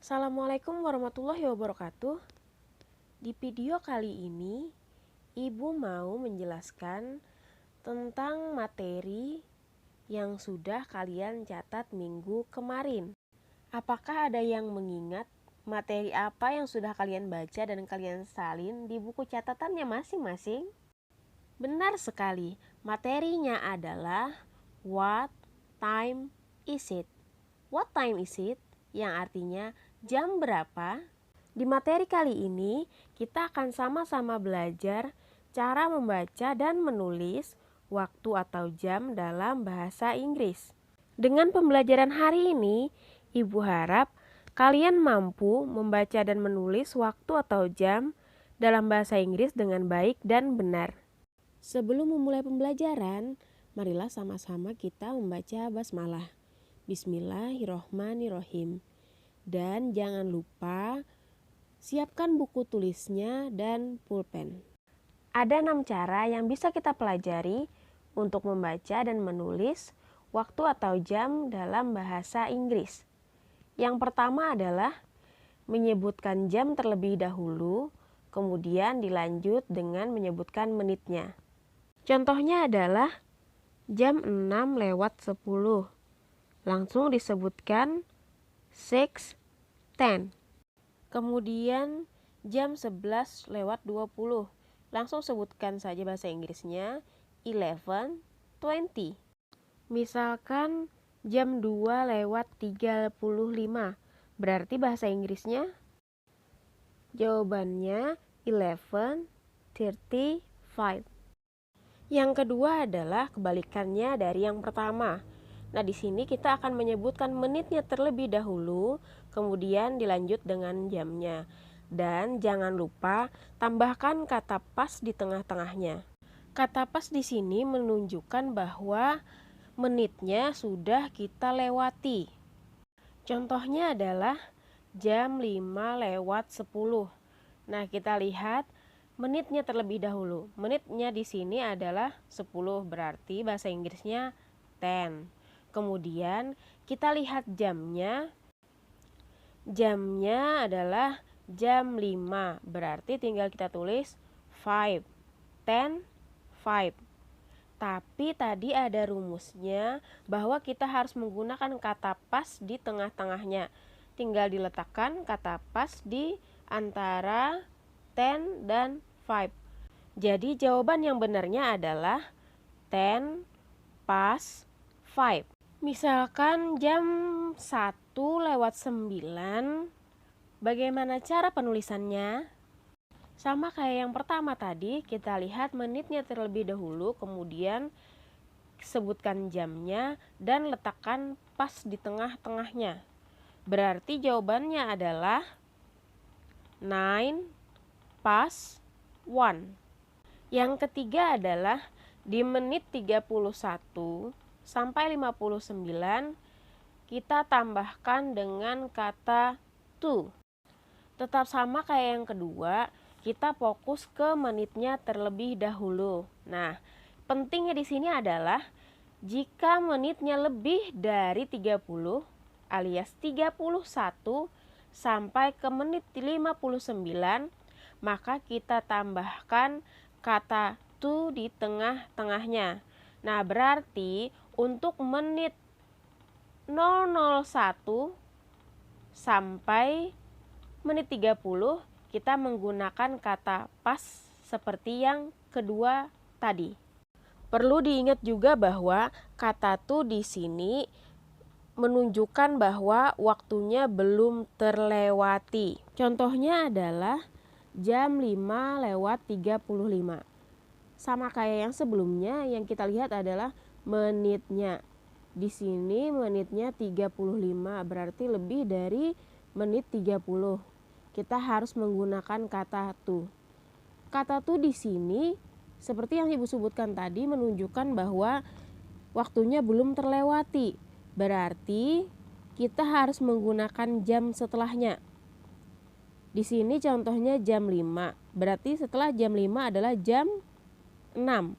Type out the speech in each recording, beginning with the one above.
Assalamualaikum warahmatullahi wabarakatuh. Di video kali ini, Ibu mau menjelaskan tentang materi yang sudah kalian catat minggu kemarin. Apakah ada yang mengingat materi apa yang sudah kalian baca dan kalian salin di buku catatannya masing-masing? Benar sekali, materinya adalah what time is it? What time is it? Yang artinya jam berapa? Di materi kali ini, kita akan sama-sama belajar cara membaca dan menulis waktu atau jam dalam bahasa Inggris. Dengan pembelajaran hari ini, Ibu harap kalian mampu membaca dan menulis waktu atau jam dalam bahasa Inggris dengan baik dan benar. Sebelum memulai pembelajaran, marilah sama-sama kita membaca basmalah. Bismillahirrohmanirrohim. Dan jangan lupa siapkan buku tulisnya dan pulpen. Ada 6 cara yang bisa kita pelajari untuk membaca dan menulis waktu atau jam dalam bahasa Inggris. Yang pertama adalah menyebutkan jam terlebih dahulu, kemudian dilanjut dengan menyebutkan menitnya. Contohnya adalah jam 6:10. Langsung disebutkan 6:10. Kemudian jam 11:20. Langsung sebutkan saja bahasa Inggrisnya 11:20. Misalkan jam 2:35. Berarti bahasa Inggrisnya jawabannya 11:35. Yang kedua adalah kebalikannya dari yang pertama. Nah, di sini kita akan menyebutkan menitnya terlebih dahulu, kemudian dilanjut dengan jamnya. Dan jangan lupa tambahkan kata pas di tengah-tengahnya. Kata pas di sini menunjukkan bahwa menitnya sudah kita lewati. Contohnya adalah jam 5:10. Nah, kita lihat menitnya terlebih dahulu. Menitnya di sini adalah 10, berarti bahasa Inggrisnya 10. Kemudian kita lihat jamnya. Jamnya adalah jam 5, berarti tinggal kita tulis 5. 10, 5. Tapi tadi ada rumusnya bahwa kita harus menggunakan kata pas di tengah-tengahnya. Tinggal diletakkan kata pas di antara 10 dan 5. Jadi jawaban yang benarnya adalah 10 past 5. Misalkan jam 1:09, bagaimana cara penulisannya? Sama kayak yang pertama tadi, kita lihat menitnya terlebih dahulu, kemudian sebutkan jamnya dan letakkan pas di tengah-tengahnya. Berarti jawabannya adalah 9 past 1. Yang ketiga adalah di menit 31 sampai 59 kita tambahkan dengan kata to. Tetap sama kayak yang kedua, kita fokus ke menitnya terlebih dahulu. Nah, pentingnya di sini adalah jika menitnya lebih dari 30 alias 31 sampai ke menit 59, maka kita tambahkan kata to di tengah-tengahnya. Nah, berarti untuk menit 001 sampai menit 30 kita menggunakan kata pas seperti yang kedua tadi. Perlu diingat juga bahwa kata to di sini menunjukkan bahwa waktunya belum terlewati. Contohnya adalah jam 5:35. Sama kayak yang sebelumnya, yang kita lihat adalah menitnya. Di sini menitnya 35, berarti lebih dari menit 30. Kita harus menggunakan kata to. Kata to di sini seperti yang Ibu sebutkan tadi menunjukkan bahwa waktunya belum terlewati. Berarti kita harus menggunakan jam setelahnya. Di sini contohnya jam 5. Berarti setelah jam 5 adalah jam 6.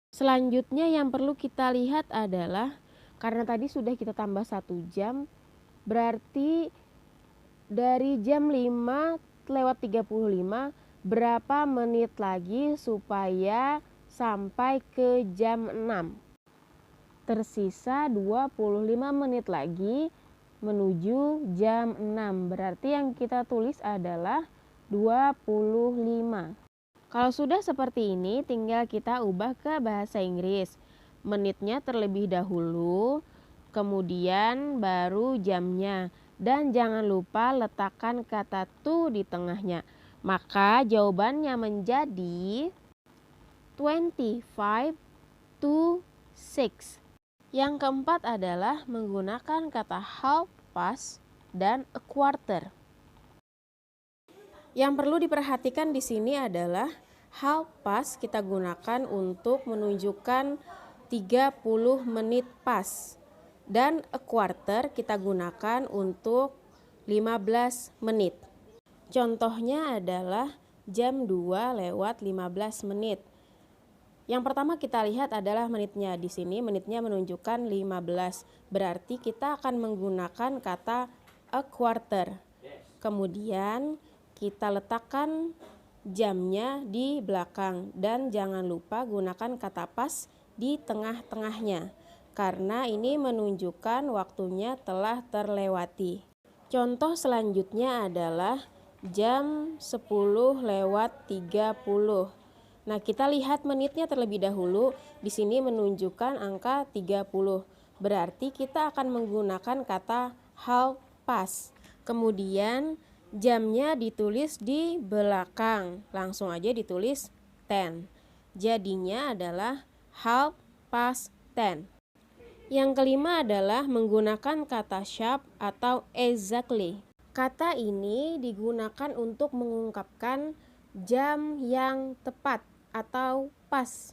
Selanjutnya yang perlu kita lihat adalah karena tadi sudah kita tambah 1 jam, berarti Dari jam 5:35 berapa menit lagi supaya sampai ke jam 6? Tersisa 25 menit lagi menuju jam 6. Berarti yang kita tulis adalah 25. Kalau sudah seperti ini, tinggal kita ubah ke bahasa Inggris. Menitnya terlebih dahulu, kemudian baru jamnya. Dan jangan lupa letakkan kata to di tengahnya. Maka jawabannya menjadi 25 to 6. Yang keempat adalah menggunakan kata half past dan a quarter. Yang perlu diperhatikan di sini adalah half past kita gunakan untuk menunjukkan 30 menit pas. Dan a quarter kita gunakan untuk 15 menit. Contohnya adalah jam 2:15 menit. Yang pertama kita lihat adalah menitnya. Di sini menitnya menunjukkan 15. Berarti kita akan menggunakan kata a quarter. Kemudian kita letakkan jamnya di belakang dan jangan lupa gunakan kata pas di tengah-tengahnya karena ini menunjukkan waktunya telah terlewati. Contoh selanjutnya adalah jam 10:30. Nah, kita lihat menitnya terlebih dahulu. Di sini menunjukkan angka 30. Berarti kita akan menggunakan kata half past. Kemudian jamnya ditulis di belakang, langsung aja ditulis 10. Jadinya adalah half past 10. Yang kelima adalah menggunakan kata sharp atau exactly. Kata ini digunakan untuk mengungkapkan jam yang tepat atau pas.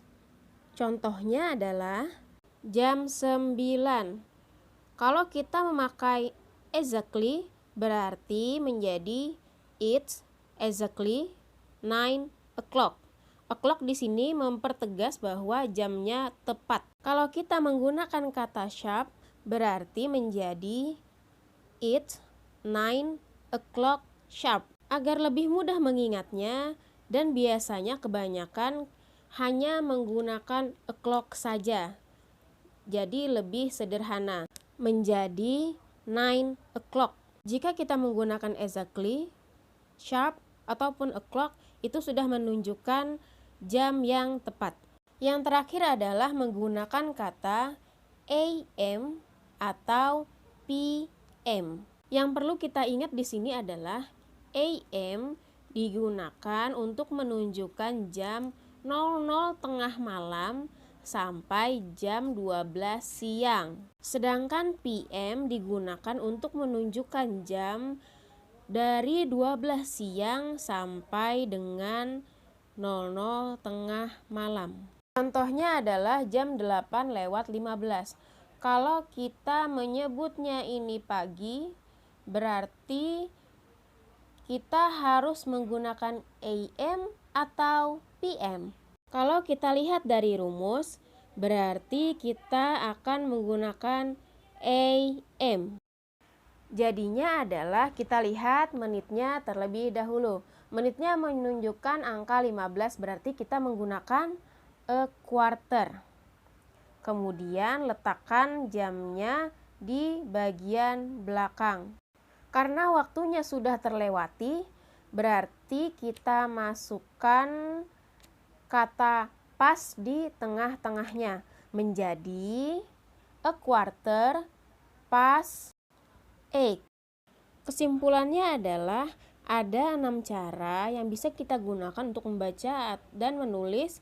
Contohnya adalah jam 9. Kalau kita memakai exactly berarti menjadi it's exactly 9 o'clock. O'clock di sini mempertegas bahwa jamnya tepat. Kalau kita menggunakan kata sharp berarti menjadi it's 9 o'clock sharp. Agar lebih mudah mengingatnya dan biasanya kebanyakan hanya menggunakan o'clock saja. Jadi lebih sederhana menjadi 9 o'clock. Jika kita menggunakan exactly, sharp, ataupun o'clock, itu sudah menunjukkan jam yang tepat. Yang terakhir adalah menggunakan kata AM atau PM. Yang perlu kita ingat di sini adalah AM digunakan untuk menunjukkan jam 00 tengah malam sampai jam 12 siang. Sedangkan PM digunakan untuk menunjukkan jam dari 12 siang sampai dengan 00 tengah malam. Contohnya adalah jam 8:15. Kalau kita menyebutnya ini pagi, berarti kita harus menggunakan AM atau PM. Kalau kita lihat dari rumus, berarti kita akan menggunakan AM. Jadinya adalah kita lihat menitnya terlebih dahulu. Menitnya menunjukkan angka 15, berarti kita menggunakan a quarter. Kemudian letakkan jamnya di bagian belakang. Karena waktunya sudah terlewati, berarti kita masukkan kata pas di tengah-tengahnya menjadi a quarter past 8. Kesimpulannya adalah ada 6 cara yang bisa kita gunakan untuk membaca dan menulis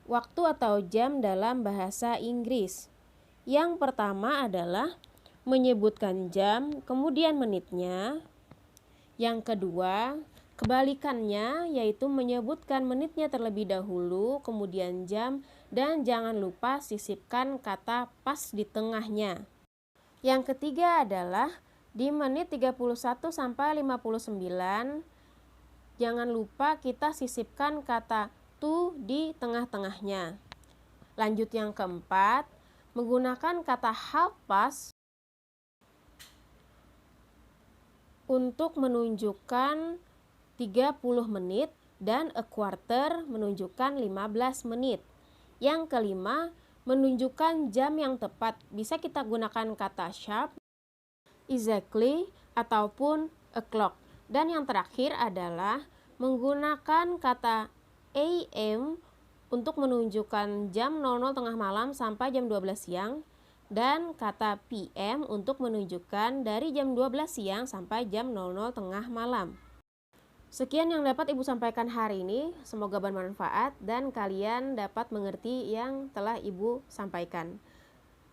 waktu atau jam dalam bahasa Inggris. Yang pertama adalah menyebutkan jam, kemudian menitnya. Yang kedua, kebalikannya yaitu menyebutkan menitnya terlebih dahulu, kemudian jam, dan jangan lupa sisipkan kata pas di tengahnya. Yang ketiga adalah di menit 31 sampai 59, jangan lupa kita sisipkan kata to di tengah-tengahnya. Lanjut yang keempat, menggunakan kata half past untuk menunjukkan 30 menit dan a quarter menunjukkan 15 menit. Yang kelima, menunjukkan jam yang tepat. Bisa kita gunakan kata sharp, exactly, ataupun o'clock. Dan yang terakhir adalah menggunakan kata AM untuk menunjukkan jam 00 tengah malam sampai jam 12 siang. Dan kata PM untuk menunjukkan dari jam 12 siang sampai jam 00 tengah malam. Sekian yang dapat Ibu sampaikan hari ini, semoga bermanfaat dan kalian dapat mengerti yang telah Ibu sampaikan.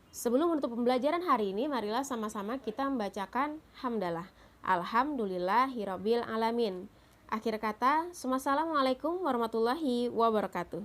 Sebelum menutup pembelajaran hari ini, marilah sama-sama kita membacakan hamdalah. Alhamdulillahirabbil alamin. Akhir kata, Assalamualaikum warahmatullahi wabarakatuh.